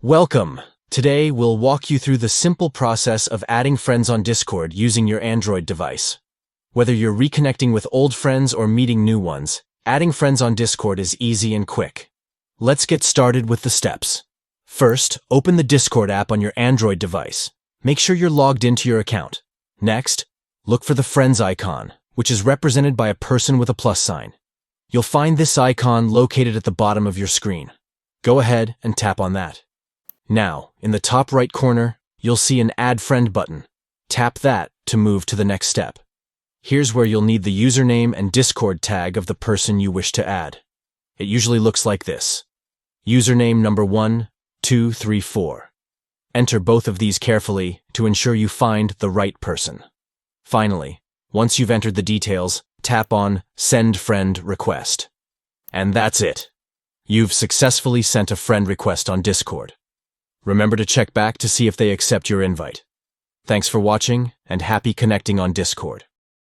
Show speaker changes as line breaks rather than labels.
Welcome! Today, we'll walk you through the simple process of adding friends on Discord using your Android device. Whether you're reconnecting with old friends or meeting new ones, adding friends on Discord is easy and quick. Let's get started with the steps. First, open the Discord app on your Android device. Make sure you're logged into your account. Next, look for the Friends icon, which is represented by a person with a plus sign. You'll find this icon located at the bottom of your screen. Go ahead and tap on that. Now, in the top right corner, you'll see an Add Friend button. Tap that to move to the next step. Here's where you'll need the username and Discord tag of the person you wish to add. It usually looks like this. Username number 1, 2, 3, 4. Enter both of these carefully to ensure you find the right person. Finally, once you've entered the details, tap on Send Friend Request. And that's it. You've successfully sent a friend request on Discord. Remember to check back to see if they accept your invite. Thanks for watching, and happy connecting on Discord.